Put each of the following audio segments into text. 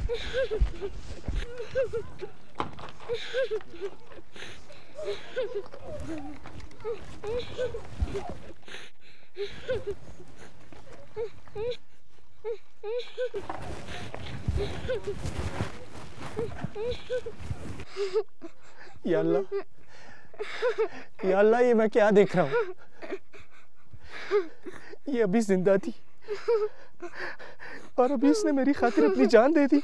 या अल्लाह, या अल्लाह, ये मैं क्या देख रहा हूँ? ये अभी जिंदा थी और अभी इसने मेरी खातिर अपनी जान दे दी।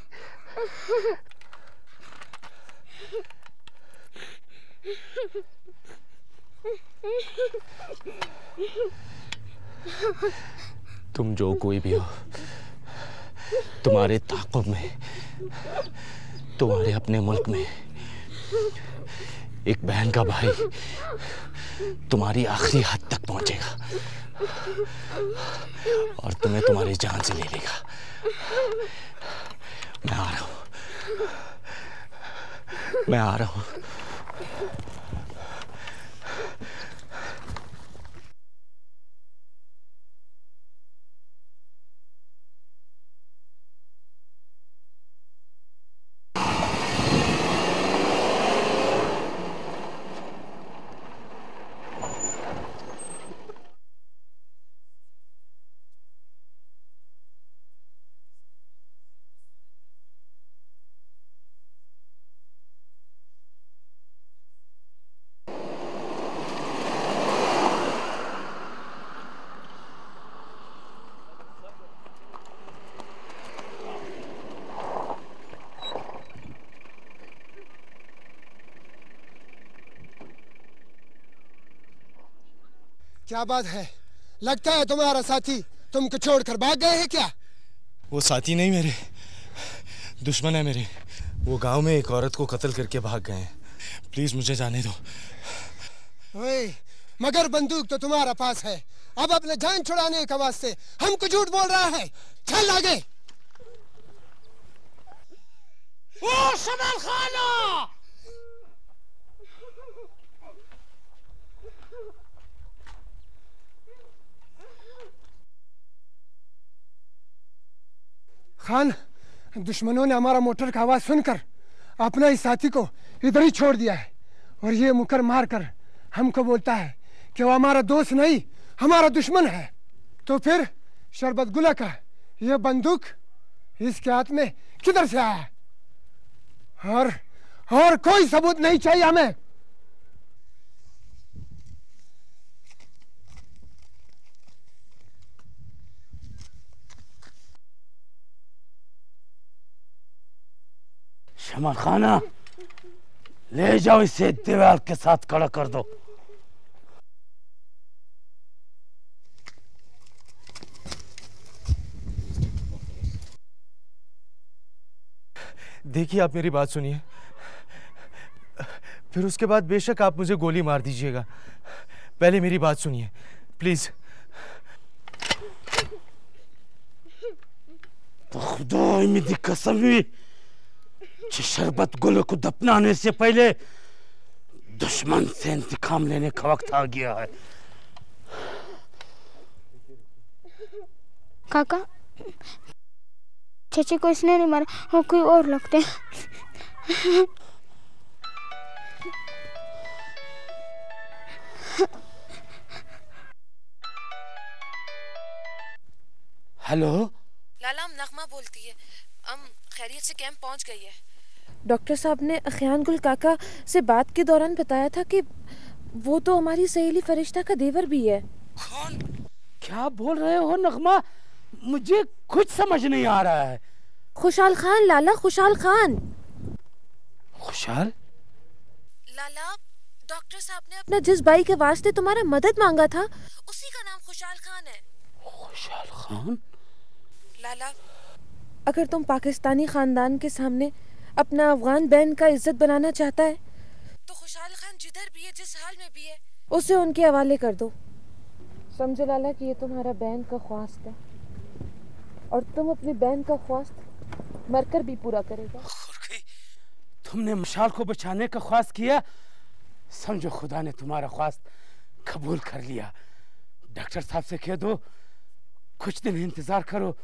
तुम जो कोई भी हो, तुम्हारे ताक़ुब में, तुम्हारे अपने मुल्क में एक बहन का भाई तुम्हारी आखिरी हद तक पहुंचेगा और तुम्हें तुम्हारी जान से ले लेगा। मैं आ रहा हूं, मैं आ रहा हूं। क्या बात है? लगता है तुम्हारा साथी तुमको छोड़कर भाग गए हैं क्या? वो साथी नहीं, मेरे दुश्मन है मेरे। वो गांव में एक औरत को कत्ल करके भाग गए हैं। प्लीज मुझे जाने दो। ओए, मगर बंदूक तो तुम्हारा पास है। अब अपने जान छुड़ाने के वास्ते हमको झूठ बोल रहा है। चल आगे। ओ शमाल खाना! खान, दुश्मनों ने हमारा मोटर का आवाज सुनकर अपना इस साथी को इधर ही छोड़ दिया है और ये मुकर मार कर हमको बोलता है कि वो हमारा दोस्त नहीं, हमारा दुश्मन है। तो फिर शरबत गुला का ये बंदूक इसके हाथ में किधर से आया? और कोई सबूत नहीं चाहिए हमें। शमाल खाना, ले जाओ इसे, दीवार के साथ खड़ा कर दो। देखिए, आप मेरी बात सुनिए, फिर उसके बाद बेशक आप मुझे गोली मार दीजिएगा। पहले मेरी बात सुनिए प्लीज। तो खुदा मेरी कसम हुई, शरबत गुल को दफनाने से पहले दुश्मन से इंतकाम लेने का वक्त आ गया है। काका, चाची को इसने नहीं मारा, वो कोई और लगते हैं। हेलो लाला, हम नगमा बोलती है। हम खैरियत से कैंप पहुंच गई है। डॉक्टर साहब ने अखियान गुल काका से बात के दौरान बताया था कि वो तो हमारी सहेली फरिश्ता का देवर भी है। कौन? क्या बोल रहे हो नगमा? मुझे कुछ समझ नहीं आ रहा है। खुशहाल खान लाला, खुशहाल खान। खुशहाल? लाला, डॉक्टर साहब ने अपना जिस भाई के वास्ते तुम्हारा मदद मांगा था, उसी का नाम खुशहाल खान है। खुशहाल खान? लाला, अगर तुम पाकिस्तानी खानदान के सामने अपना अफगान बहन का इज्जत बनाना चाहता है तो खुशहाल खान जिधर भी है, जिस हाल में भी है, उसे उनके हवाले कर दो। समझो लाला कि ये तुम्हारा बहन का ख्वास्त है और तुम अपनी बहन का ख्वास्त मरकर भी पूरा करेगा। तुमने मशाल को बचाने का ख्वास्त किया, समझो खुदा ने तुम्हारा ख्वास्त कबूल कर लिया। डॉक्टर साहब से कह दो कुछ दिन इंतजार करो,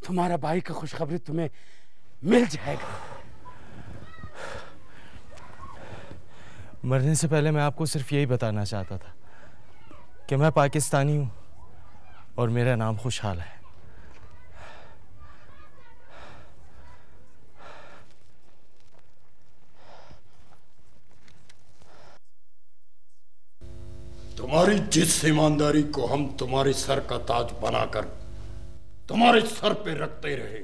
तुम्हारा भाई का खुशखबरी तुम्हें मिल जाएगा। मरने से पहले मैं आपको सिर्फ यही बताना चाहता था कि मैं पाकिस्तानी हूँ और मेरा नाम खुशहाल है। तुम्हारी जिस ईमानदारी को हम तुम्हारे सर का ताज बनाकर तुम्हारे सर पे रखते रहे,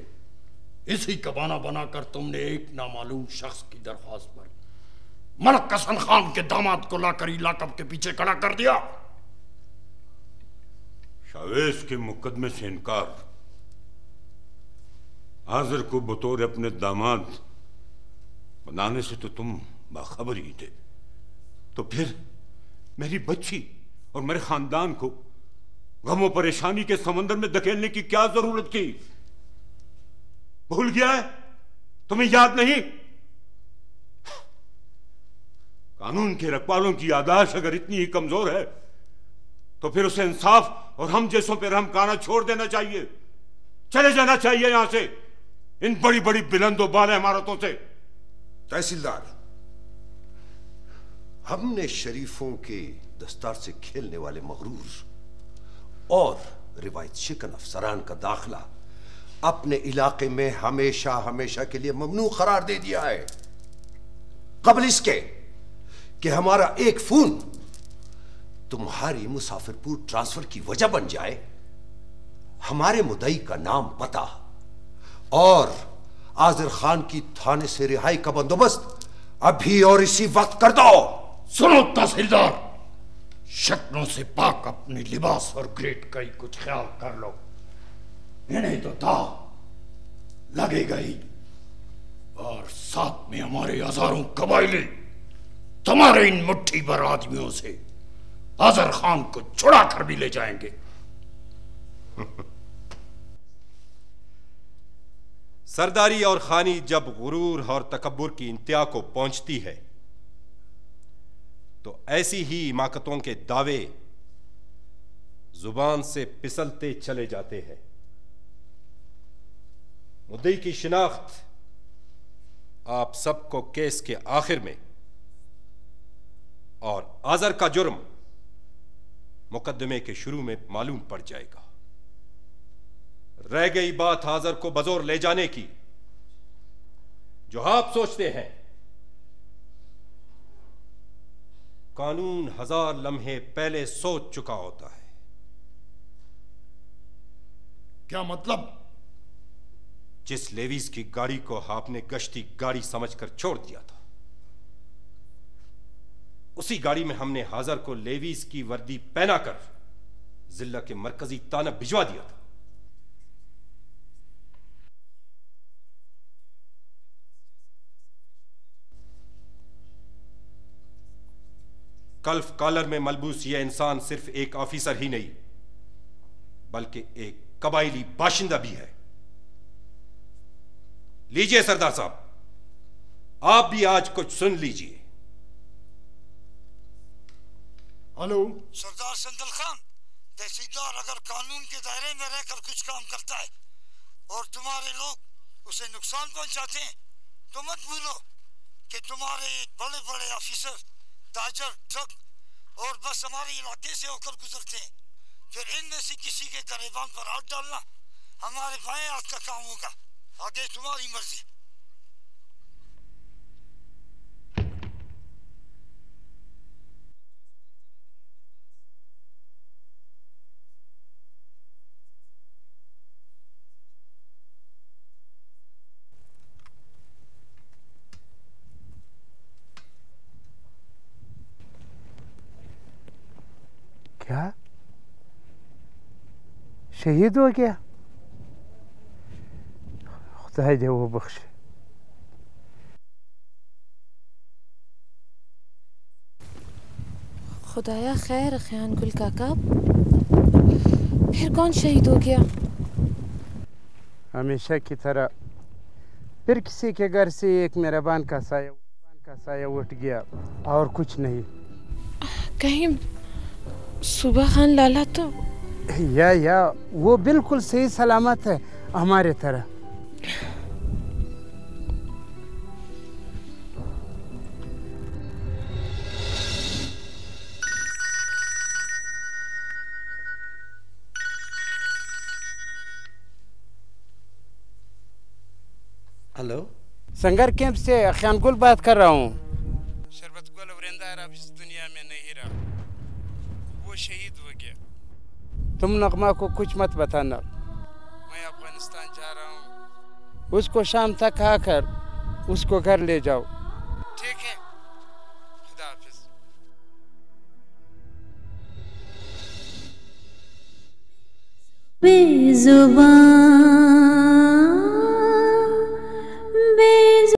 इसी का बहाना बनाकर तुमने एक नामालूम शख्स की दरख्वास्त पर मलक हसन खान के दामाद को लाकर इलाकब के पीछे खड़ा कर दिया। शावेज के मुकदमे से इनकार, आजर को बतौर अपने दामाद बनाने से तो तुम बाखबर ही थे, तो फिर मेरी बच्ची और मेरे खानदान को गमों परेशानी के समंदर में धकेलने की क्या जरूरत थी? भूल गया है? तुम्हें याद नहीं? कानून के रखवालों की याददाश्त अगर इतनी ही कमजोर है तो फिर उसे इंसाफ और हम जैसों पर रहम खाना छोड़ देना चाहिए, चले जाना चाहिए यहां से, इन बड़ी बड़ी बुलंदो बाले इमारतों से। तहसीलदार, हमने शरीफों के दस्तार से खेलने वाले मगरूर और रिवायत शिकन अफसरान का दाखिला अपने इलाके में हमेशा हमेशा के लिए ममनू करार दे दिया है, कबल इसके कि हमारा एक फोन तुम्हारी मुसाफिरपुर ट्रांसफर की वजह बन जाए। हमारे मुद्दई का नाम, पता और आजिर खान की थाने से रिहाई का बंदोबस्त अभी और इसी वक्त कर दो। सुनो तहसीलदार, शक्लों से पाक अपने लिबास और ग्रेड का ही कुछ ख्याल कर लो, इन्हें तो था लगेगा ही, और साथ में हमारे हजारों कबाइली तुम्हारे इन मुट्ठी भर आदमियों से आजर खान को छुड़ा कर भी ले जाएंगे। सरदारी और खानी जब गुरूर और तकब्बुर की इंतहा को पहुंचती है तो ऐसी ही हिमाकतों के दावे जुबान से फिसलते चले जाते हैं। मुद्दई की शिनाख्त आप सबको केस के आखिर में और आजर का जुर्म मुकदमे के शुरू में मालूम पड़ जाएगा। रह गई बात आजर को बजोर ले जाने की, जो आप सोचते हैं कानून 1000 लम्हे पहले सोच चुका होता है। क्या मतलब? जिस लेवीज की गाड़ी को आपने गश्ती गाड़ी समझकर छोड़ दिया था, उसी गाड़ी में हमने हाजर को लेवीज की वर्दी पहनाकर जिला के मरकजी ताना भिजवा दिया था। कल्फ कॉलर में मलबूस यह इंसान सिर्फ एक ऑफिसर ही नहीं बल्कि एक कबाइली बाशिंदा भी है। लीजिए सरदार साहब, आप भी आज कुछ सुन लीजिए। हेलो सरदार संदल खान, तहसीलदार अगर कानून के दायरे में रहकर कुछ काम करता है और तुम्हारे लोग उसे नुकसान पहुंचाते हैं तो मत भूलो कि तुम्हारे बड़े बड़े ऑफिसर ताजर ट्रक और बस हमारे इलाके से होकर गुजरते हैं। फिर इनमें से किसी के गरेबान पर हाथ डालना हमारे बाएं हाथ का काम होगा। आगे तुम्हारी मर्जी। क्या शहीद हो गया? खुदा दे वो बख्शे। खुदाया खैर ख्यान गुल काका, फिर कौन शहीद हो गया? हमेशा की तरह फिर किसी के घर से एक मेहरबान का साया उठ गया और कुछ नहीं। कहीं सुबह खान लाला तो? या वो बिल्कुल सही सलामत है हमारे तरह। हेलो, संगर कैंप से खानगुल बात कर रहा हूँ। शरबत गुल वरिंदार अब इस दुनिया में नहीं रहा, वो शहीद हो गया। तुम नगमा को कुछ मत बताना। मैं अफगानिस्तान जा रहा हूँ। उसको शाम तक आकर उसको घर ले जाओ। ठीक है, खुदा हाफिज। बेजुबान